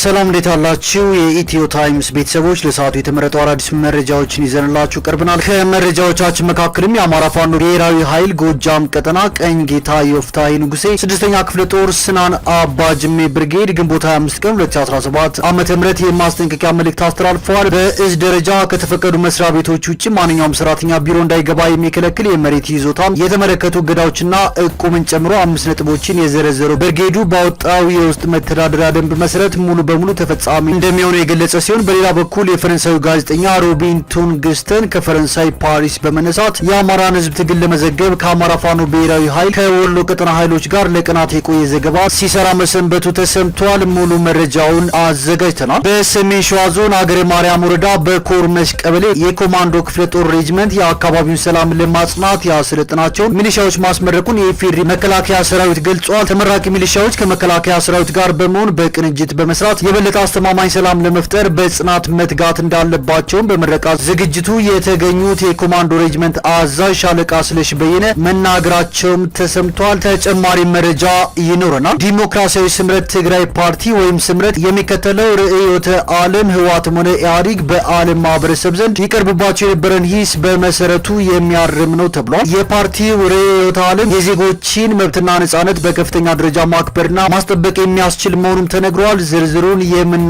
ሰላም እንዴት አላችሁ? የኢትዮ ታይምስ ቤተሰቦች ለሰዓቱ የተመረጡ አዳዲስ መረጃዎችን ይዘንላችሁ ቀርበናል። ከመረጃዎቻችን መካከልም የአማራ ፋኖ ብሔራዊ ኃይል ጎጃም ቀጠና ቀኝ ጌታ ዮፍታሔ ንጉሴ 6ኛ ክፍለ ጦር ስናን አባጅሜ ብርጌድ ግንቦት 25 ቀን 2017 ዓመተ ምህረት የማስጠንቀቂያ መልእክት አስተላልፈዋል። በእዝ ደረጃ ከተፈቀዱ መስሪያ ቤቶች ውጭ ማንኛውም ሰራተኛ ቢሮ እንዳይገባ የሚከለክል የመሬት ይዞታን የተመለከቱ እገዳዎችና እቁምን ጨምሮ 5 ነጥቦችን የዘረዘረው ብርጌዱ ባወጣው የውስጥ መተዳደሪያ ደንብ መሰረት ሙሉ በሙሉ ተፈጻሚ እንደሚሆን የገለጸ ሲሆን በሌላ በኩል የፈረንሳዩ ጋዜጠኛ ሮቢን ቱንግስተን ከፈረንሳይ ፓሪስ በመነሳት የአማራን ሕዝብ ትግል ለመዘገብ ከአማራ ፋኖ ብሔራዊ ኃይል ከወሎ ቀጠና ኃይሎች ጋር ለቀናት የቆየ ዘገባ ሲሰራ መሰንበቱ ተሰምቷል። ሙሉ መረጃውን አዘጋጅተናል። በሰሜን ሸዋ ዞን አገረ ማርያም ወረዳ በኮርመሽ ቀበሌ የኮማንዶ ክፍለ ጦር ሬጅመንት የአካባቢውን ሰላም ለማጽናት ያሰለጠናቸውን ሚሊሻዎች ማስመረቁን የኢፌዴሪ መከላከያ ሰራዊት ገልጿል። ተመራቂ ሚሊሻዎች ከመከላከያ ሰራዊት ጋር በመሆን በቅንጅት በመስራት የበለጠ አስተማማኝ ሰላም ለመፍጠር በጽናት መትጋት እንዳለባቸውም በምረቃ ዝግጅቱ የተገኙት የኮማንዶ ሬጅመንት አዛዥ ሻለቃ ስለሽ በየነ መናገራቸውም ተሰምቷል። ተጨማሪ መረጃ ይኖረናል። ዲሞክራሲያዊ ስምረት ትግራይ ፓርቲ ወይም ስምረት የሚከተለው ርዕዮተ ዓለም ህወሓትም ሆነ ኢህአዴግ በዓለም ማህበረሰብ ዘንድ ይቀርብባቸው የነበረን ሂስ በመሰረቱ የሚያርም ነው ተብሏል። የፓርቲው ርዕዮተ ዓለም የዜጎችን መብትና ነጻነት በከፍተኛ ደረጃ ማክበርና ማስጠበቅ የሚያስችል መሆኑን ተነግሯል። ዝርዝሩን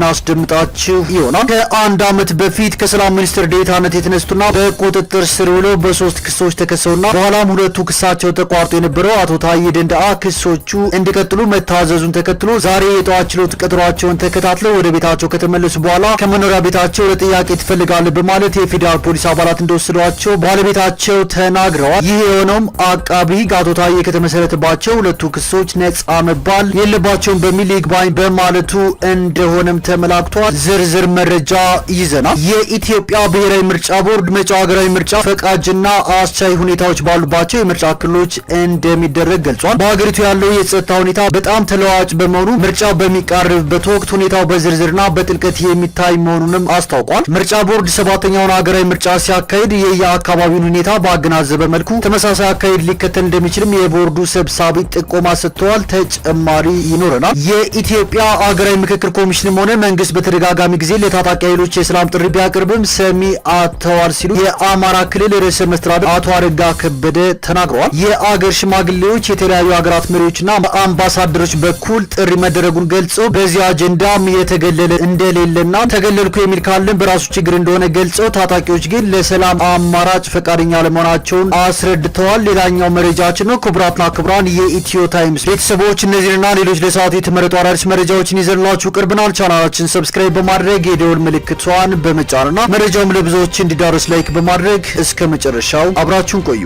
የምናስደምጣችሁ ይሆናል። ከአንድ ዓመት በፊት ከሰላም ሚኒስትር ዴኤታነት የተነሱና በቁጥጥር ስር ውለው በ3 ክሶች ተከሰውና በኋላም ሁለቱ ክሳቸው ተቋርጦ የነበረው አቶ ታዬ ደንደአ ክሶቹ እንዲቀጥሉ መታዘዙን ተከትሎ ዛሬ የጠዋት ችሎት ቀጠሯቸውን ተከታትለው ወደ ቤታቸው ከተመለሱ በኋላ ከመኖሪያ ቤታቸው ለጥያቄ ትፈልጋለህ በማለት የፌዴራል ፖሊስ አባላት እንደወሰዷቸው ባለቤታቸው ተናግረዋል። ይህ የሆነውም አቃቢ ሕግ አቶ ታዬ ከተመሰረተባቸው ሁለቱ ክሶች ነጻ መባል የለባቸውም በሚል ይግባኝ በማለቱ እንደሆነም ተመላክቷል። ዝርዝር መረጃ ይዘናል። የኢትዮጵያ ብሔራዊ ምርጫ ቦርድ መጪው ሀገራዊ ምርጫ ፈቃጅና አስቻይ ሁኔታዎች ባሉባቸው የምርጫ ክልሎች እንደሚደረግ ገልጿል። በሀገሪቱ ያለው የጸጥታ ሁኔታ በጣም ተለዋዋጭ በመሆኑ ምርጫው በሚቃረብበት ወቅት ሁኔታው በዝርዝርና በጥልቀት የሚታይ መሆኑንም አስታውቋል። ምርጫ ቦርድ 7ኛውን ሀገራዊ ምርጫ ሲያካሂድ የየአካባቢውን ሁኔታ ባገናዘበ መልኩ ተመሳሳይ አካሄድ ሊከተል እንደሚችልም የቦርዱ ሰብሳቢ ጥቆማ ሰጥተዋል። ተጨማሪ ይኖረናል። የኢትዮጵያ ሀገራዊ ምክክር ኮሚሽንም ሆነ መንግስት በተደጋጋሚ ጊዜ ለታጣቂ ኃይሎች የሰላም ጥሪ ቢያቀርብም ሰሚ አጥተዋል ሲሉ የአማራ ክልል ርዕሰ መስተዳድር አቶ አረጋ ከበደ ተናግረዋል። የአገር ሽማግሌዎች፣ የተለያዩ ሀገራት መሪዎችና በአምባሳደሮች በኩል ጥሪ መደረጉን ገልጸው በዚህ አጀንዳም የተገለለ እንደሌለና ተገለልኩ የሚል ካለን በራሱ ችግር እንደሆነ ገልጸው ታጣቂዎች ግን ለሰላም አማራጭ ፈቃደኛ ለመሆናቸውን አስረድተዋል። ሌላኛው መረጃችን ነው። ክቡራትና ክቡራን የኢትዮ ታይምስ ቤተሰቦች እነዚህንና ሌሎች ለሰዓቱ የተመረጡ አዳዲስ መረጃዎችን ይዘንላችሁ ቀርበናል። ቻናላችን ሰብስክራይብ በማድረግ የደወል ምልክቷን በመጫንና መረጃውም ለብዙዎች እንዲዳረስ ላይክ በማድረግ እስከ መጨረሻው አብራችሁን ቆዩ።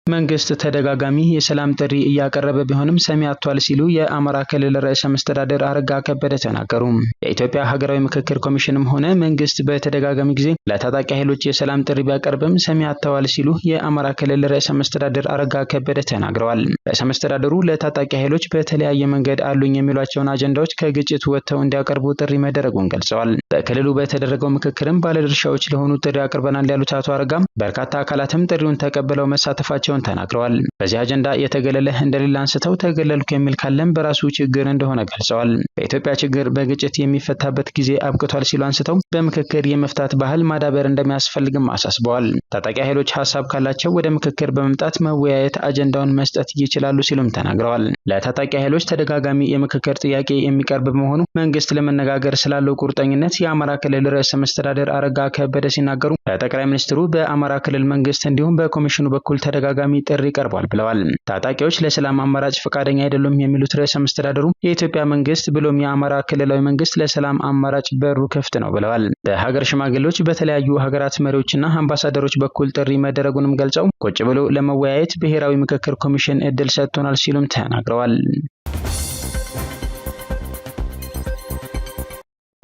መንግስት ተደጋጋሚ የሰላም ጥሪ እያቀረበ ቢሆንም ሰሚ አጥቷል ሲሉ የአማራ ክልል ርዕሰ መስተዳድር አረጋ ከበደ ተናገሩ። የኢትዮጵያ ሀገራዊ ምክክር ኮሚሽንም ሆነ መንግስት በተደጋጋሚ ጊዜ ለታጣቂ ኃይሎች የሰላም ጥሪ ቢያቀርብም ሰሚ አጥተዋል ሲሉ የአማራ ክልል ርዕሰ መስተዳድር አረጋ ከበደ ተናግረዋል። ርዕሰ መስተዳድሩ ለታጣቂ ኃይሎች በተለያየ መንገድ አሉኝ የሚሏቸውን አጀንዳዎች ከግጭት ወጥተው እንዲያቀርቡ ጥሪ መደረጉን ገልጸዋል። በክልሉ በተደረገው ምክክርም ባለድርሻዎች ለሆኑ ጥሪ አቅርበናል ያሉት አቶ አረጋም በርካታ አካላትም ጥሪውን ተቀብለው መሳተፋቸው ተናግረዋል። በዚህ አጀንዳ የተገለለ እንደሌለ አንስተው ተገለልኩ የሚል ካለም በራሱ ችግር እንደሆነ ገልጸዋል። በኢትዮጵያ ችግር በግጭት የሚፈታበት ጊዜ አብቅቷል ሲሉ አንስተው በምክክር የመፍታት ባህል ማዳበር እንደሚያስፈልግም አሳስበዋል። ታጣቂ ኃይሎች ሀሳብ ካላቸው ወደ ምክክር በመምጣት መወያየት አጀንዳውን መስጠት ይችላሉ ሲሉም ተናግረዋል። ለታጣቂ ኃይሎች ተደጋጋሚ የምክክር ጥያቄ የሚቀርብ በመሆኑ መንግስት ለመነጋገር ስላለው ቁርጠኝነት የአማራ ክልል ርዕሰ መስተዳድር አረጋ ከበደ ሲናገሩ ለጠቅላይ ሚኒስትሩ በአማራ ክልል መንግስት እንዲሁም በኮሚሽኑ በኩል ተደጋጋሚ ጥሪ ቀርቧል ብለዋል። ታጣቂዎች ለሰላም አማራጭ ፈቃደኛ አይደሉም የሚሉት ርዕሰ መስተዳድሩ የኢትዮጵያ መንግስት ብሎም የአማራ ክልላዊ መንግስት ለሰላም አማራጭ በሩ ክፍት ነው ብለዋል። በሀገር ሽማግሌዎች፣ በተለያዩ ሀገራት መሪዎችና አምባሳደሮች በኩል ጥሪ መደረጉንም ገልጸው ቁጭ ብሎ ለመወያየት ብሔራዊ ምክክር ኮሚሽን እድል ሰጥቶናል ሲሉም ተናግረዋል።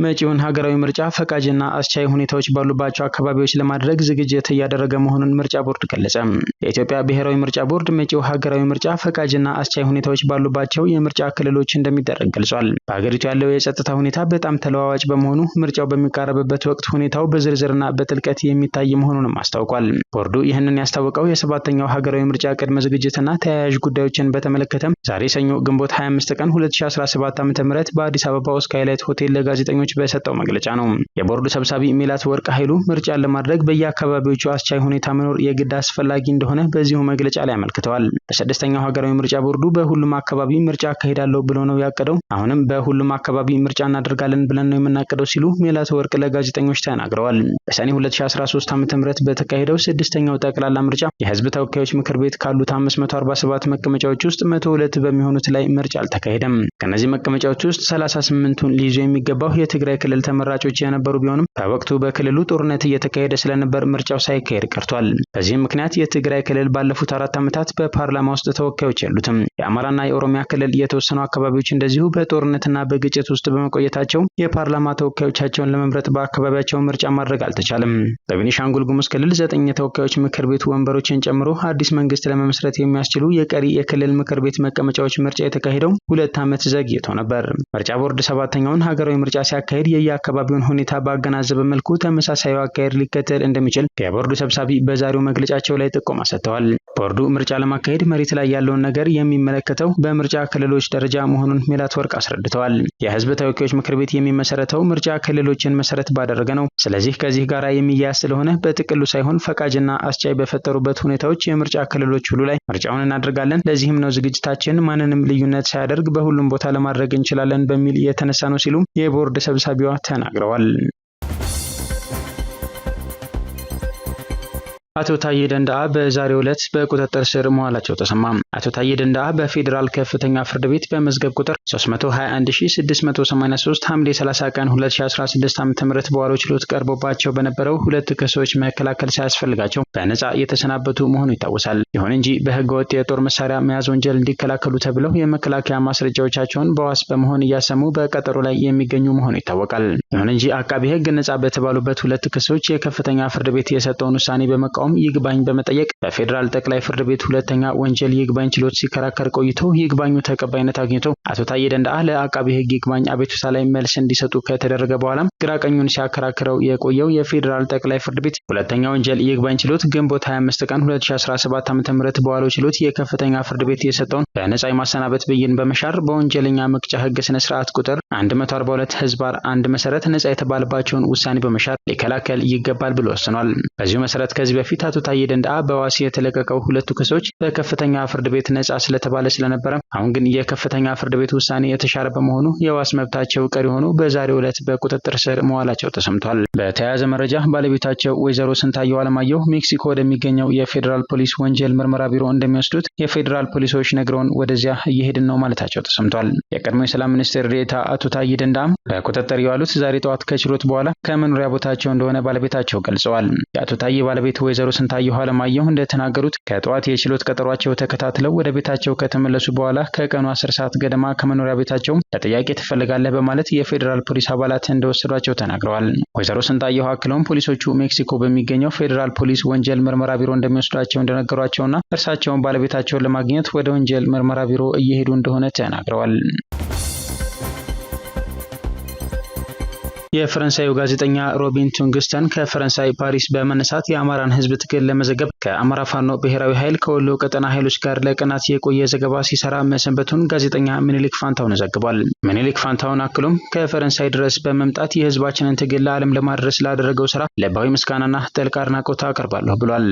መጪውን ሀገራዊ ምርጫ ፈቃጅና አስቻይ ሁኔታዎች ባሉባቸው አካባቢዎች ለማድረግ ዝግጅት እያደረገ መሆኑን ምርጫ ቦርድ ገለጸ። የኢትዮጵያ ብሔራዊ ምርጫ ቦርድ መጪው ሀገራዊ ምርጫ ፈቃጅና አስቻይ ሁኔታዎች ባሉባቸው የምርጫ ክልሎች እንደሚደረግ ገልጿል። በሀገሪቱ ያለው የጸጥታ ሁኔታ በጣም ተለዋዋጭ በመሆኑ ምርጫው በሚቃረብበት ወቅት ሁኔታው በዝርዝርና በጥልቀት የሚታይ መሆኑንም አስታውቋል። ቦርዱ ይህንን ያስታወቀው የ7ኛው ሀገራዊ ምርጫ ቅድመ ዝግጅትና ተያያዥ ጉዳዮችን በተመለከተ ዛሬ ሰኞ ግንቦት 25 ቀን 2017 ዓ.ም በአዲስ አበባ ስካይላይት ሆቴል ለጋዜጠኞች በሰጠው መግለጫ ነው። የቦርዱ ሰብሳቢ ሜላትወርቅ ኃይሉ ምርጫን ለማድረግ በየአካባቢዎቹ አስቻይ ሁኔታ መኖር የግድ አስፈላጊ እንደሆነ በዚሁ መግለጫ ላይ አመልክተዋል። በ6ኛው ሀገራዊ ምርጫ ቦርዱ በሁሉም አካባቢ ምርጫ አካሂዳለሁ ብሎ ነው ያቀደው። አሁንም በሁሉም አካባቢ ምርጫ እናደርጋለን ብለን ነው የምናቀደው ሲሉ ሜላትወርቅ ለጋዜጠኞች ተናግረዋል። በሰኔ 2013 ዓ.ም በተካሄደው 6ኛው ጠቅላላ ምርጫ የህዝብ ተወካዮች ምክር ቤት ካሉት 547 መቀመጫዎች ውስጥ 102 በሚሆኑት ላይ ምርጫ አልተካሄደም። ከነዚህ መቀመጫዎች ውስጥ 38ቱን ሊይዙ የሚገባው የትግራይ ክልል ተመራጮች የነበሩ ቢሆንም በወቅቱ በክልሉ ጦርነት እየተካሄደ ስለነበር ምርጫው ሳይካሄድ ቀርቷል። በዚህም ምክንያት የትግራይ ክልል ባለፉት 4 ዓመታት በፓርላማ ውስጥ ተወካዮች የሉትም። የአማራና የኦሮሚያ ክልል የተወሰኑ አካባቢዎች እንደዚሁ በጦርነትና በግጭት ውስጥ በመቆየታቸው የፓርላማ ተወካዮቻቸውን ለመምረጥ በአካባቢያቸው ምርጫ ማድረግ አልተቻለም። በቤኒሻንጉል ጉሙዝ ክልል 9 የተወካዮች ምክር ቤት ወንበሮችን ጨምሮ አዲስ መንግስት ለመመስረት የሚያስችሉ የቀሪ የክልል ምክር ቤት መቀመጫዎች ምርጫ የተካሄደው 2 ዓመት ዘግይቶ ነበር። ምርጫ ቦርድ 7ኛውን ሀገራዊ ምርጫ ሲያካሄድ የየአካባቢውን ሁኔታ ባገናዘበ መልኩ ተመሳሳይ አካሄድ ሊከተል እንደሚችል የቦርዱ ሰብሳቢ በዛሬው መግለጫቸው ላይ ጥቆማ ሰጥተዋል። ቦርዱ ምርጫ ለማካሄድ መሬት ላይ ያለውን ነገር የሚመለከተው በምርጫ ክልሎች ደረጃ መሆኑን ሜላትወርቅ አስረድተዋል። የህዝብ ተወካዮች ምክር ቤት የሚመሰረተው ምርጫ ክልሎችን መሰረት ባደረገ ነው። ስለዚህ ከዚህ ጋር የሚያያዝ ስለሆነ በጥቅሉ ሳይሆን ፈቃጅና አስቻይ በፈጠሩበት ሁኔታዎች የምርጫ ክልሎች ሁሉ ላይ ምርጫውን እናደርጋለን። ለዚህም ነው ዝግጅታችን ማንንም ልዩነት ሳያደርግ በሁሉም ቦታ ለማድረግ እንችላለን በሚል የተነሳ ነው ሲሉ የቦርድ ሰብሳቢዋ ተናግረዋል። አቶ ታዬ ደንደአ በዛሬው ዕለት በቁጥጥር ስር መዋላቸው ተሰማ። አቶ ታዬ ደንደአ በፌዴራል ከፍተኛ ፍርድ ቤት በመዝገብ ቁጥር 321683 ሐምሌ 30 ቀን 2016 ዓ.ም በዋለው ችሎት ቀርቦባቸው በነበረው 2 ክሶች መከላከል ሳያስፈልጋቸው በነጻ የተሰናበቱ መሆኑ ይታወሳል። ይሁን እንጂ በህገ ወጥ የጦር መሳሪያ መያዝ ወንጀል እንዲከላከሉ ተብለው የመከላከያ ማስረጃዎቻቸውን በዋስ በመሆን እያሰሙ በቀጠሮ ላይ የሚገኙ መሆኑ ይታወቃል። ይሁን እንጂ አቃቢ ህግ ነጻ በተባሉበት 2 ክሶች የከፍተኛ ፍርድ ቤት የሰጠውን ውሳኔ በመቃወም ይግባኝ በመጠየቅ በፌዴራል ጠቅላይ ፍርድ ቤት 2ኛ ወንጀል ይግባኝ ችሎት ሲከራከር ቆይቶ ይግባኙ ተቀባይነት አግኝቶ አቶ ታዬ ደንደአ ለአቃቢ ህግ ይግባኝ አቤቱታ ላይ መልስ እንዲሰጡ ከተደረገ በኋላ ግራቀኙን ሲያከራክረው የቆየው የፌዴራል ጠቅላይ ፍርድ ቤት 2ኛ ወንጀል ይግባኝ ችሎት ግንቦት 25 ቀን 2017 ዓ.ም በዋለው ችሎት የከፍተኛ ፍርድ ቤት የሰጠውን በነጻ የማሰናበት ብይን በመሻር በወንጀለኛ መቅጫ ህግ ስነ ስርዓት ቁጥር 142/1 መሰረት ነጻ የተባለባቸውን ውሳኔ በመሻር ሊከላከል ይገባል ብሎ ወስኗል። በዚሁ መሰረት ከዚህ በፊት አቶ ታዬ ደንደአ በዋስ የተለቀቀው 2 ክሶች በከፍተኛ ፍርድ ቤት ነጻ ስለተባለ ስለነበረ አሁን ግን የከፍተኛ ፍርድ ቤት ውሳኔ የተሻረ በመሆኑ የዋስ መብታቸው ቀሪ ሆኖ በዛሬው ዕለት በቁጥጥር ስር መዋላቸው ተሰምቷል። በተያያዘ መረጃ ባለቤታቸው ወይዘሮ ስንታየው አለማየሁ ሜክሲኮ ወደሚገኘው የፌዴራል ፖሊስ ወንጀል ምርመራ ቢሮ እንደሚወስዱት የፌዴራል ፖሊሶች ነግረውን ወደዚያ እየሄድን ነው ማለታቸው ተሰምቷል። የቀድሞ የሰላም ሚኒስትር ዴኤታ አቶ ታዬ ደንደአ በቁጥጥር የዋሉት ዛሬ ጠዋት ከችሎት በኋላ ከመኖሪያ ቦታቸው እንደሆነ ባለቤታቸው ገልጸዋል። የአቶ ታዬ ባለቤት ወይዘሮ ስንታየው አለማየሁ እንደተናገሩት ከጠዋት የችሎት ቀጠሯቸው ተከታትለው ወደ ቤታቸው ከተመለሱ በኋላ ከቀኑ 10 ሰዓት ገደማ ከመኖሪያ ቤታቸው ለጥያቄ ትፈልጋለህ በማለት የፌዴራል ፖሊስ አባላት እንደወሰዷቸው ተናግረዋል። ወይዘሮ ስንታየው አክለውም ፖሊሶቹ ሜክሲኮ በሚገኘው ፌዴራል ፖሊስ ወንጀል ምርመራ ቢሮ እንደሚወስዷቸው እንደነገሯቸውና እርሳቸውን ባለቤታቸውን ለማግኘት ወደ ወንጀል ምርመራ ቢሮ እየሄዱ እንደሆነ ተናግረዋል። የፈረንሳዩ ጋዜጠኛ ሮቢን ቱንግስተን ከፈረንሳይ ፓሪስ በመነሳት የአማራን ህዝብ ትግል ለመዘገብ ከአማራ ፋኖ ብሔራዊ ኃይል ከወሎ ቀጠና ኃይሎች ጋር ለቀናት የቆየ ዘገባ ሲሰራ መሰንበቱን ጋዜጠኛ ምኒልክ ፋንታውን ዘግቧል። ምኒልክ ፋንታውን አክሎም ከፈረንሳይ ድረስ በመምጣት የህዝባችንን ትግል ለዓለም ለማድረስ ላደረገው ስራ ልባዊ ምስጋናና ጥልቅ አድናቆት አቀርባለሁ ብሏል።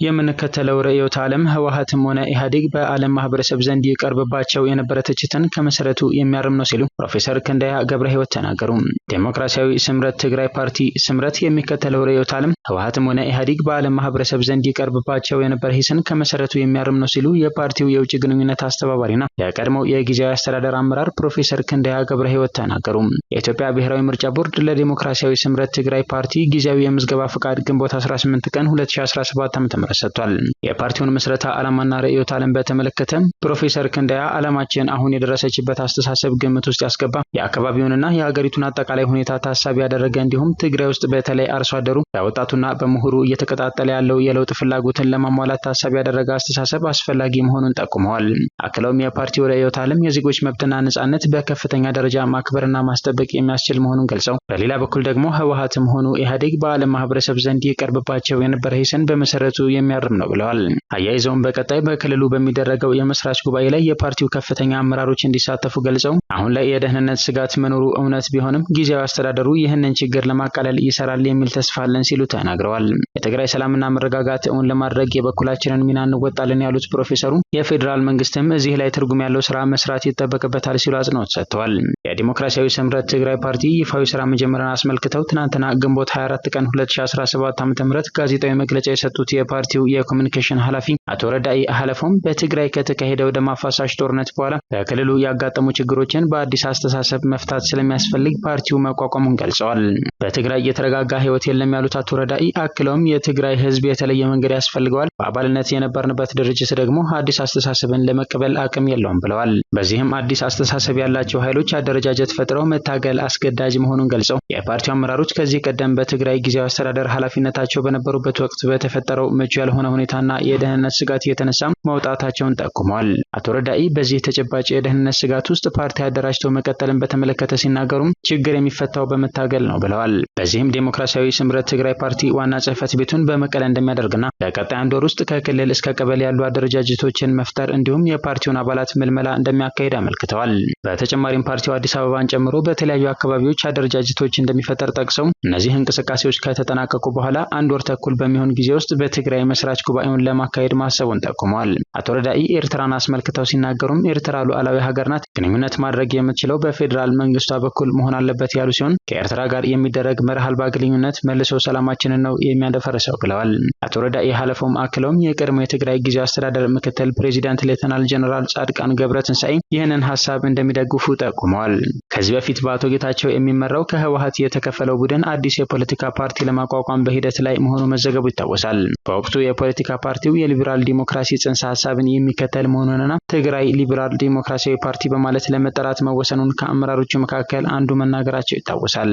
የምንከተለው ርዕዮተ ዓለም ህወሓትም ሆነ ኢህአዴግ በዓለም ማህበረሰብ ዘንድ ይቀርብባቸው የነበረ ትችትን ከመሰረቱ የሚያርም ነው ሲሉ ፕሮፌሰር ክንደያ ገብረ ህይወት ተናገሩ። ዴሞክራሲያዊ ስምረት ትግራይ ፓርቲ ስምረት የሚከተለው ርዕዮተ ዓለም ህወሓትም ሆነ ኢህአዴግ በዓለም ማህበረሰብ ዘንድ ይቀርብባቸው የነበረ ሂስን ከመሰረቱ የሚያርም ነው ሲሉ የፓርቲው የውጭ ግንኙነት አስተባባሪና የቀድሞው የጊዜያዊ አስተዳደር አመራር ፕሮፌሰር ክንደያ ገብረ ህይወት ተናገሩ። የኢትዮጵያ ብሔራዊ ምርጫ ቦርድ ለዴሞክራሲያዊ ስምረት ትግራይ ፓርቲ ጊዜያዊ የምዝገባ ፍቃድ ግንቦት 18 ቀን 2017 ዓ.ም ምህረት ሰጥቷል። የፓርቲውን ምስረታ ዓላማና ርዕዮተ ዓለም በተመለከተ ፕሮፌሰር ክንዳያ ዓላማችን አሁን የደረሰችበት አስተሳሰብ ግምት ውስጥ ያስገባ የአካባቢውንና የሀገሪቱን አጠቃላይ ሁኔታ ታሳቢ ያደረገ እንዲሁም ትግራይ ውስጥ በተለይ አርሶ አደሩ በወጣቱና በምሁሩ እየተቀጣጠለ ያለው የለውጥ ፍላጎትን ለማሟላት ታሳቢ ያደረገ አስተሳሰብ አስፈላጊ መሆኑን ጠቁመዋል። አክለውም የፓርቲው ርዕዮተ ዓለም የዜጎች መብትና ነጻነት በከፍተኛ ደረጃ ማክበርና ማስጠበቅ የሚያስችል መሆኑን ገልጸው በሌላ በኩል ደግሞ ህወሓትም ሆኑ ኢህአዴግ በዓለም ማህበረሰብ ዘንድ ይቀርብባቸው የነበረ ሂስን በመሰረቱ የሚያርም ነው ብለዋል። አያይዘውም በቀጣይ በክልሉ በሚደረገው የመስራች ጉባኤ ላይ የፓርቲው ከፍተኛ አመራሮች እንዲሳተፉ ገልጸው አሁን ላይ የደህንነት ስጋት መኖሩ እውነት ቢሆንም ጊዜያዊ አስተዳደሩ ይህንን ችግር ለማቃለል ይሰራል የሚል ተስፋ አለን ሲሉ ተናግረዋል። የትግራይ ሰላምና መረጋጋት እውን ለማድረግ የበኩላችንን ሚና እንወጣለን ያሉት ፕሮፌሰሩ የፌዴራል መንግስትም እዚህ ላይ ትርጉም ያለው ስራ መስራት ይጠበቅበታል ሲሉ አጽንኦት ሰጥተዋል። የዲሞክራሲያዊ ስምረት ትግራይ ፓርቲ ይፋዊ ስራ መጀመሪያን አስመልክተው ትናንትና ግንቦት 24 ቀን 2017 ዓ.ም ጋዜጣዊ መግለጫ የሰጡት የፓርቲው የኮሙኒኬሽን ኃላፊ አቶ ረዳኢ ሀለፎም በትግራይ ከተካሄደው ደም አፋሳሽ ጦርነት በኋላ በክልሉ ያጋጠሙ ችግሮችን በአዲስ አስተሳሰብ መፍታት ስለሚያስፈልግ ፓርቲው መቋቋሙን ገልጸዋል። በትግራይ የተረጋጋ ህይወት የለም ያሉት አቶ ረዳኢ አክለውም የትግራይ ህዝብ የተለየ መንገድ ያስፈልገዋል፣ በአባልነት የነበርንበት ድርጅት ደግሞ አዲስ አስተሳሰብን ለመቀበል አቅም የለውም ብለዋል። በዚህም አዲስ አስተሳሰብ ያላቸው ኃይሎች አደረጃጀት ፈጥረው መታገል አስገዳጅ መሆኑን ገልጸው የፓርቲው አመራሮች ከዚህ ቀደም በትግራይ ጊዜያዊ አስተዳደር ኃላፊነታቸው በነበሩበት ወቅት በተፈጠረው ምቹ ያልሆነ ሁኔታና የደህንነት ስጋት የተነሳ መውጣታቸውን ጠቁመዋል። አቶ ረዳኢ በዚህ ተጨባጭ የደህንነት ስጋት ውስጥ ፓርቲ አደራጅተው መቀጠልን በተመለከተ ሲናገሩም ችግር የሚፈታው በመታገል ነው ብለዋል። በዚህም ዴሞክራሲያዊ ስምረት ትግራይ ፓርቲ ዋና ጽህፈት ቤቱን በመቀለ እንደሚያደርግና በቀጣይ አንድ ወር ውስጥ ከክልል እስከ ቀበሌ ያሉ አደረጃጀቶችን መፍጠር እንዲሁም የፓርቲውን አባላት ምልመላ እንደሚያካሂድ አመልክተዋል። በተጨማሪም ፓርቲው አዲስ አበባን ጨምሮ በተለያዩ አካባቢዎች አደረጃጀቶች እንደሚፈጠር ጠቅሰው እነዚህ እንቅስቃሴዎች ከተጠናቀቁ በኋላ አንድ ወር ተኩል በሚሆን ጊዜ ውስጥ በትግራይ መስራች ጉባኤውን ለማካሄድ ማሰቡን ጠቁመዋል። አቶ ረዳኢ ኤርትራን አስመልክተው ሲናገሩም ኤርትራ ሉዓላዊ ሀገር ናት፣ ግንኙነት ማድረግ የምትችለው በፌዴራል መንግስቷ በኩል መሆን አለበት ያሉ ሲሆን ከኤርትራ ጋር የሚደረግ መርህ አልባ ግንኙነት መልሶ ሰላማችንን ነው የሚያደፈርሰው ብለዋል። አቶ ረዳኢ ሀለፎም አክለውም የቀድሞ የትግራይ ጊዜያዊ አስተዳደር ምክትል ፕሬዚዳንት ሌተናል ጀነራል ጻድቃን ገብረትንሳኤ ይህንን ሀሳብ እንደሚደግፉ ጠቁመዋል። ከዚህ በፊት በአቶ ጌታቸው የሚመራው ከህወሓት የተከፈለው ቡድን አዲስ የፖለቲካ ፓርቲ ለማቋቋም በሂደት ላይ መሆኑ መዘገቡ ይታወሳል። በወቅቱ የፖለቲካ ፓርቲው የሊበራል ዲሞክራሲ ጽንሰ ሀሳብን የሚከተል መሆኑንና ትግራይ ሊበራል ዲሞክራሲያዊ ፓርቲ በማለት ለመጠራት መወሰኑን ከአመራሮቹ መካከል አንዱ መናገራቸው ይታወሳል።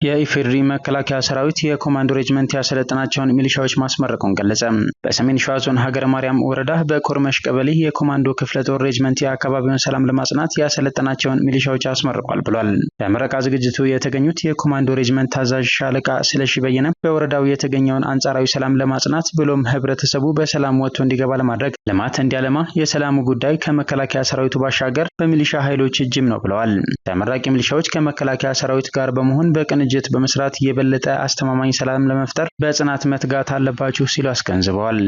የኢፌዴሪ መከላከያ ሰራዊት የኮማንዶ ሬጅመንት ያሰለጠናቸውን ሚሊሻዎች ማስመረቁን ገለጸ። በሰሜን ሸዋ ዞን ሀገረ ማርያም ወረዳ በኮርመሽ ቀበሌ የኮማንዶ ክፍለ ጦር ሬጅመንት የአካባቢውን ሰላም ለማጽናት ያሰለጠናቸውን ሚሊሻዎች አስመርቋል ብሏል። በምረቃ ዝግጅቱ የተገኙት የኮማንዶ ሬጅመንት ታዛዥ ሻለቃ ስለሺ በየነ በወረዳው የተገኘውን አንጻራዊ ሰላም ለማጽናት ብሎም ህብረተሰቡ በሰላም ወጥቶ እንዲገባ ለማድረግ ልማት እንዲያለማ የሰላሙ ጉዳይ ከመከላከያ ሰራዊቱ ባሻገር በሚሊሻ ኃይሎች እጅም ነው ብለዋል። ተመራቂ ሚሊሻዎች ከመከላከያ ሰራዊት ጋር በመሆን በቅንጅት በመስራት የበለጠ አስተማማኝ ሰላም ለመፍጠር በጽናት መትጋት አለባችሁ ሲሉ አስገንዝበዋል።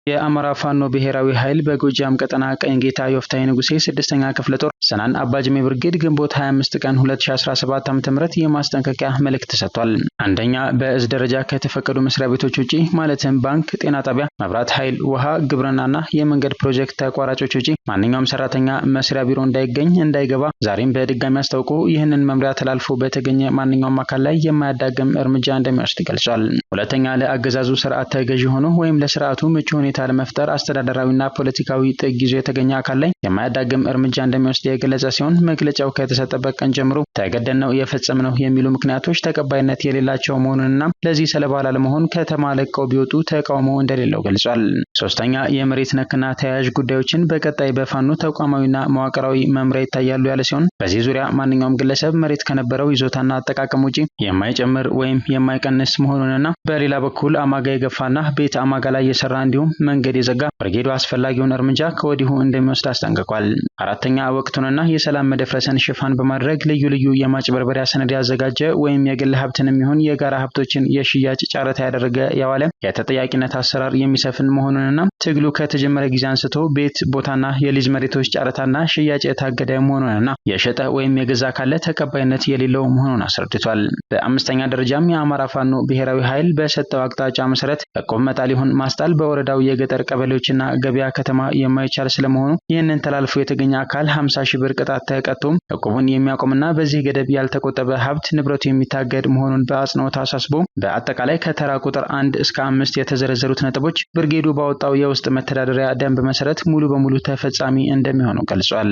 የአማራ ፋኖ ብሔራዊ ኃይል በጎጃም ቀጠና ቀኝ ጌታ ዮፍታይ ንጉሴ 6ኛ ክፍለ ጦር ሰናን አባጅሜ ብርጌድ ግንቦት 25 ቀን 2017 ዓ.ም የማስጠንቀቂያ መልእክት ሰጥቷል። አንደኛ፣ በእዝ ደረጃ ከተፈቀዱ መስሪያ ቤቶች ውጪ ማለትም ባንክ፣ ጤና ጣቢያ፣ መብራት ኃይል፣ ውሃ፣ ግብርናና የመንገድ ፕሮጀክት ተቋራጮች ውጪ ማንኛውም ሰራተኛ መስሪያ ቢሮ እንዳይገኝ እንዳይገባ ዛሬም በድጋሚ አስታውቆ ይህንን መምሪያ ተላልፎ በተገኘ ማንኛውም አካል ላይ የማያዳግም እርምጃ እንደሚወስድ ገልጿል። ሁለተኛ፣ ለአገዛዙ ስርዓት ተገዢ ሆኖ ወይም ለስርዓቱ ምቹ ሁኔታ ለመፍጠር አስተዳደራዊና ፖለቲካዊ ጥግ ይዞ የተገኘ አካል ላይ የማያዳግም እርምጃ እንደሚወስድ የገለጸ ሲሆን መግለጫው ከተሰጠበት ቀን ጀምሮ ተገደን ነው የፈጸምነው የሚሉ ምክንያቶች ተቀባይነት የሌላቸው መሆኑንና ለዚህ ሰለባ ላለመሆን ከተማ ለቀው ቢወጡ ተቃውሞ እንደሌለው ገልጿል። ሶስተኛ፣ የመሬት ነክና ተያያዥ ጉዳዮችን በቀጣይ በፋኖ ተቋማዊና መዋቅራዊ መምሪያ ይታያሉ ያለ ሲሆን በዚህ ዙሪያ ማንኛውም ግለሰብ መሬት ከነበረው ይዞታና አጠቃቀም ውጪ የማይጨምር ወይም የማይቀንስ መሆኑንና በሌላ በኩል አማጋ የገፋና ቤት አማጋ ላይ የሰራ እንዲሁም መንገድ የዘጋ ብርጌዱ አስፈላጊውን እርምጃ ከወዲሁ እንደሚወስድ አስጠንቅቋል። አራተኛ፣ ወቅቱንና የሰላም መደፍረስን ሽፋን በማድረግ ልዩ ልዩ የማጭበርበሪያ ሰነድ ያዘጋጀ ወይም የግል ሀብትንም ይሁን የጋራ ሀብቶችን የሽያጭ ጨረታ ያደረገ ያዋለ የተጠያቂነት አሰራር የሚሰፍን መሆኑንና ትግሉ ከተጀመረ ጊዜ አንስቶ ቤት፣ ቦታና የሊዝ መሬቶች ጨረታና ሽያጭ የታገደ መሆኑንና የሸጠ ወይም የገዛ ካለ ተቀባይነት የሌለው መሆኑን አስረድቷል። በአምስተኛ ደረጃም የአማራ ፋኖ ብሔራዊ ኃይል በሰጠው አቅጣጫ መሰረት እቁብ መጣል ይሁን ማስጣል በወረዳው የገጠር ቀበሌዎችና ገበያ ከተማ የማይቻል ስለመሆኑ ይህንን ተላልፎ የተገኘ አካል 50 ሺህ ብር ቅጣት ተቀጥቶም ዕቁቡን የሚያቆምና በዚህ ገደብ ያልተቆጠበ ሀብት ንብረቱ የሚታገድ መሆኑን በአጽንኦት አሳስቦ በአጠቃላይ ከተራ ቁጥር 1 እስከ 5 የተዘረዘሩት ነጥቦች ብርጌዱ ባወጣው የውስጥ መተዳደሪያ ደንብ መሰረት ሙሉ በሙሉ ተፈጻሚ እንደሚሆኑ ገልጿል።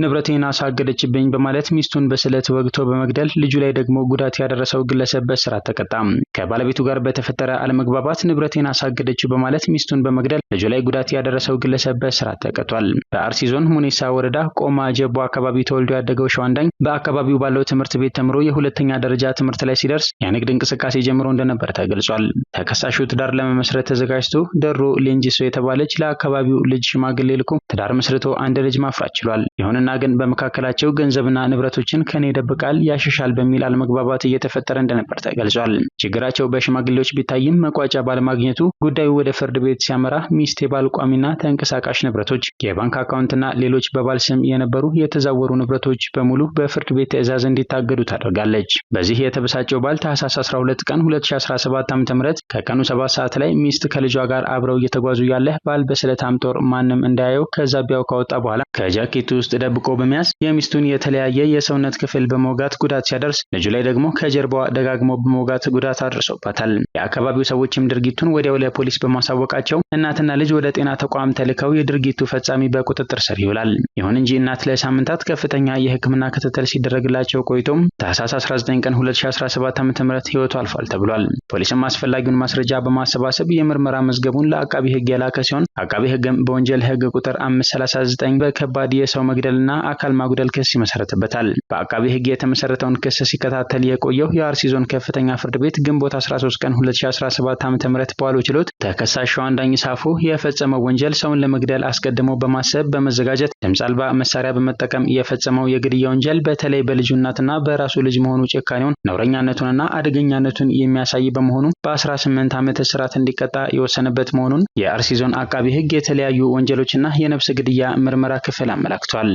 ንብረቴን አሳገደችብኝ በማለት ሚስቱን በስለት ወግቶ በመግደል ልጁ ላይ ደግሞ ጉዳት ያደረሰው ግለሰብ በእስራት ተቀጣ። ከባለቤቱ ጋር በተፈጠረ አለመግባባት ንብረቴን አሳገደችው በማለት ሚስቱን በመግደል ልጁ ላይ ጉዳት ያደረሰው ግለሰብ በእስራት ተቀጥቷል። በአርሲ ዞን ሙኔሳ ወረዳ ቆማ ጀቦ አካባቢ ተወልዶ ያደገው ሸዋንዳኝ በአካባቢው ባለው ትምህርት ቤት ተምሮ የሁለተኛ ደረጃ ትምህርት ላይ ሲደርስ የንግድ እንቅስቃሴ ጀምሮ እንደነበር ተገልጿል። ተከሳሹ ትዳር ለመመስረት ተዘጋጅቶ ደሮ ሌንጂሶ የተባለች ለአካባቢው ልጅ ሽማግሌ ልኮ ትዳር መስርቶ አንድ ልጅ ማፍራት ችሏል። ይሁንና ግን በመካከላቸው ገንዘብና ንብረቶችን ከኔ ይደብቃል ያሸሻል በሚል አለመግባባት እየተፈጠረ እንደነበር ተገልጿል። ችግራቸው በሽማግሌዎች ቢታይም መቋጫ ባለማግኘቱ ጉዳዩ ወደ ፍርድ ቤት ሲያመራ ሚስት የባል ቋሚና ተንቀሳቃሽ ንብረቶች፣ የባንክ አካውንትና ሌሎች በባል ስም የነበሩ የተዛወሩ ንብረቶች በሙሉ በፍርድ ቤት ትዕዛዝ እንዲታገዱ ታደርጋለች። በዚህ የተበሳጨው ባል ታህሳስ 12 ቀን 2017 ዓ.ም ከቀኑ 7 ሰዓት ላይ ሚስት ከልጇ ጋር አብረው እየተጓዙ ያለ ባል በስለታም ጦር ማንም እንዳያየው ከዛቢያው ካወጣ በኋላ ከጃኬቱ ውስጥ ደብቆ በመያዝ የሚስቱን የተለያየ የሰውነት ክፍል በመውጋት ጉዳት ሲያደርስ ልጁ ላይ ደግሞ ከጀርባዋ ደጋግሞ በመውጋት ጉዳት አድርሶባታል። የአካባቢው ሰዎችም ድርጊቱን ወዲያው ለፖሊስ በማሳወቃቸው እናትና ልጅ ወደ ጤና ተቋም ተልከው የድርጊቱ ፈጻሚ በቁጥጥር ስር ይውላል። ይሁን እንጂ እናት ለሳምንታት ከፍተኛ የሕክምና ክትትል ሲደረግላቸው ቆይቶም ታህሳስ 19 ቀን 2017 ዓ.ም ህይወቱ አልፏል ተብሏል። ፖሊስም አስፈላጊውን ማስረጃ በማሰባሰብ የምርመራ መዝገቡን ለአቃቢ ሕግ ያላከ ሲሆን አቃቢ ሕግም በወንጀል ሕግ ቁጥር 539 በከባድ የሰው መግደልና አካል ማጉደል ክስ ይመሰረትበታል። በአቃቢ ሕግ የተመሰረተውን ክስ ሲከታተል የቆየው የአርሲ ዞን ከፍተኛ ፍርድ ቤት ግንቦት 13 ቀን 2017 ዓ.ም በዋለው ችሎት ተከሳሽ ሸዋንዳኝ ሳፎ የፈጸመው ወንጀል ሰውን ለመግደል አስቀድሞ በማሰብ በመዘጋጀት ድምፅ አልባ መሳሪያ በመጠቀም የፈጸመው የግድያ ወንጀል በተለይ በልጁ እናትና በራሱ ልጅ መሆኑ ጭካኔውን፣ ነውረኛነቱንና አደገኛነቱን የሚያሳይ በመሆኑ በ18 ዓመት እስራት እንዲቀጣ የወሰነበት መሆኑን የአርሲ ዞን አቃቢ ሕግ የተለያዩ ወንጀሎችና የነፍስ ግድያ ምርመራ ክፍል አመላክቷል።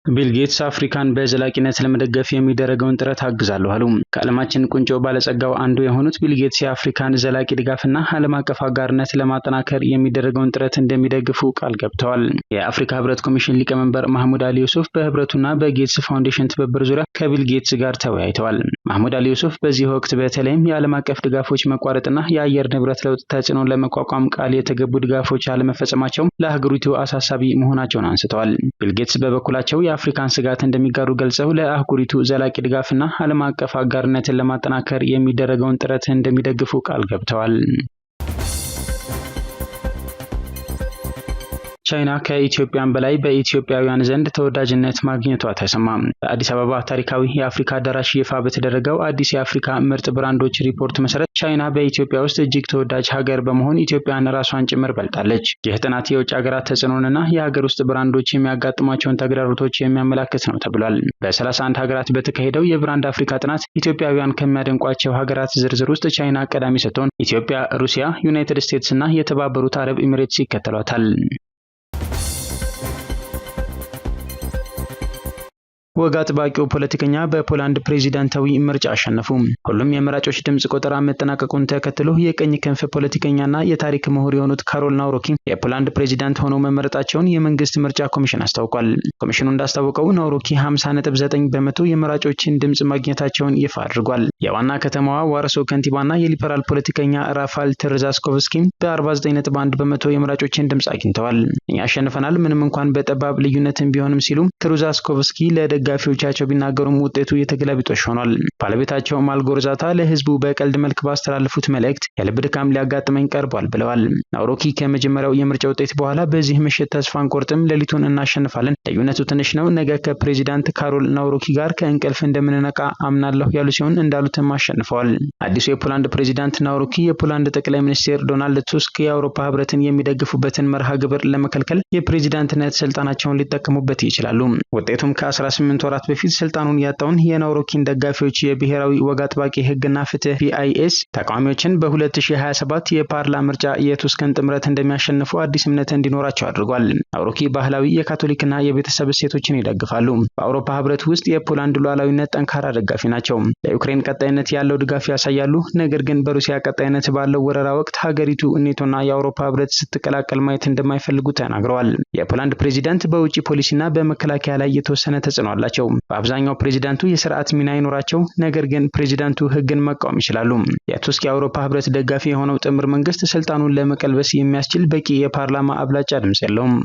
ቢል ጌትስ አፍሪካን በዘላቂነት ለመደገፍ የሚደረገውን ጥረት አግዛለሁ አሉ። ከዓለማችን ቁንጮ ባለጸጋው አንዱ የሆኑት ቢል ጌትስ የአፍሪካን ዘላቂ ድጋፍና ዓለም አቀፍ አጋርነት ለማጠናከር የሚደረገውን ጥረት እንደሚደግፉ ቃል ገብተዋል። የአፍሪካ ህብረት ኮሚሽን ሊቀመንበር ማህሙድ አሊ ዩሱፍ በህብረቱና በጌትስ ፋውንዴሽን ትብብር ዙሪያ ከቢል ጌትስ ጋር ተወያይተዋል። ማህሙድ አሊ ዩሱፍ በዚህ ወቅት በተለይም የዓለም አቀፍ ድጋፎች መቋረጥና የአየር ንብረት ለውጥ ተጽዕኖን ለመቋቋም ቃል የተገቡ ድጋፎች አለመፈጸማቸው ለአህጉሪቱ አሳሳቢ መሆናቸውን አንስተዋል። ቢል ጌትስ በበኩላቸው የአፍሪካን ስጋት እንደሚጋሩ ገልጸው ለአህጉሪቱ ዘላቂ ድጋፍና ዓለም አቀፍ አጋርነትን ለማጠናከር የሚደረገውን ጥረት እንደሚደግፉ ቃል ገብተዋል። ቻይና ከኢትዮጵያን በላይ በኢትዮጵያውያን ዘንድ ተወዳጅነት ማግኘቷ ተሰማ። በአዲስ አበባ ታሪካዊ የአፍሪካ አዳራሽ ይፋ በተደረገው አዲስ የአፍሪካ ምርጥ ብራንዶች ሪፖርት መሰረት ቻይና በኢትዮጵያ ውስጥ እጅግ ተወዳጅ ሀገር በመሆን ኢትዮጵያን ራሷን ጭምር በልጣለች። ይህ ጥናት የውጭ ሀገራት ተጽዕኖንና የሀገር ውስጥ ብራንዶች የሚያጋጥሟቸውን ተግዳሮቶች የሚያመላክት ነው ተብሏል። በ31 ሀገራት በተካሄደው የብራንድ አፍሪካ ጥናት ኢትዮጵያውያን ከሚያደንቋቸው ሀገራት ዝርዝር ውስጥ ቻይና ቀዳሚ ስትሆን ኢትዮጵያ፣ ሩሲያ፣ ዩናይትድ ስቴትስ እና የተባበሩት አረብ ኤሚሬትስ ይከተሏታል። ወግ አጥባቂው ፖለቲከኛ በፖላንድ ፕሬዚዳንታዊ ምርጫ አሸነፉ። ሁሉም የመራጮች ድምጽ ቆጠራ መጠናቀቁን ተከትሎ የቀኝ ክንፍ ፖለቲከኛና የታሪክ ምሁር የሆኑት ካሮል ናውሮኪ የፖላንድ ፕሬዚዳንት ሆነው መመረጣቸውን የመንግስት ምርጫ ኮሚሽን አስታውቋል። ኮሚሽኑ እንዳስታወቀው ናውሮኪ 50.9 በመቶ የመራጮችን ድምጽ ማግኘታቸውን ይፋ አድርጓል። የዋና ከተማዋ ዋርሶ ከንቲባና የሊበራል ፖለቲከኛ ራፋል ትርዛስኮቭስኪ በ49.1 በመቶ የመራጮችን ድምጽ አግኝተዋል። እኛ አሸንፈናል ምንም እንኳን በጠባብ ልዩነትም ቢሆንም ሲሉ ትርዛስኮቭስኪ ለደጋፊዎቻቸው ቢናገሩም ውጤቱ የተገላቢጦሽ ሆኗል። ባለቤታቸው ማልጎርዛታ ለህዝቡ በቀልድ መልክ ባስተላለፉት መልእክት የልብ ድካም ሊያጋጥመኝ ቀርቧል ብለዋል። ናውሮኪ ከመጀመሪያው የምርጫ ውጤት በኋላ በዚህ ምሽት ተስፋ አንቆርጥም፣ ሌሊቱን እናሸንፋለን፣ ልዩነቱ ትንሽ ነው፣ ነገ ከፕሬዚዳንት ካሮል ናውሮኪ ጋር ከእንቅልፍ እንደምንነቃ አምናለሁ ያሉ ሲሆን እንዳሉትም አሸንፈዋል። አዲሱ የፖላንድ ፕሬዚዳንት ናውሮኪ የፖላንድ ጠቅላይ ሚኒስትር ዶናልድ ቱስክ የአውሮፓ ህብረትን የሚደግፉበትን መርሃ ግብር ለመከልከል የፕሬዚዳንትነት ስልጣናቸውን ሊጠቀሙበት ይችላሉ። ውጤቱም ከ18 ከ8 ወራት በፊት ስልጣኑን ያጣውን የናውሮኪን ደጋፊዎች የብሔራዊ ወግ አጥባቂ ህግና ፍትህ BIS ተቃዋሚዎችን በ2027 የፓርላማ ምርጫ የቱስክን ጥምረት እንደሚያሸንፉ አዲስ እምነት እንዲኖራቸው አድርጓል። ናውሮኪ ባህላዊ የካቶሊክና የቤተሰብ እሴቶችን ይደግፋሉ። በአውሮፓ ህብረት ውስጥ የፖላንድ ሉዓላዊነት ጠንካራ ደጋፊ ናቸው። ለዩክሬን ቀጣይነት ያለው ድጋፍ ያሳያሉ። ነገር ግን በሩሲያ ቀጣይነት ባለው ወረራ ወቅት ሀገሪቱ ኔቶና የአውሮፓ ህብረት ስትቀላቀል ማየት እንደማይፈልጉ ተናግረዋል። የፖላንድ ፕሬዚዳንት በውጭ ፖሊሲና በመከላከያ ላይ የተወሰነ ተጽዕኖ አላቸው። በአብዛኛው ፕሬዚዳንቱ የስርዓት ሚና አይኖራቸው፣ ነገር ግን ፕሬዚዳንቱ ህግን መቃወም ይችላሉ። የቱስክ የአውሮፓ ህብረት ደጋፊ የሆነው ጥምር መንግስት ስልጣኑን ለመቀልበስ የሚያስችል በቂ የፓርላማ አብላጫ ድምጽ የለውም።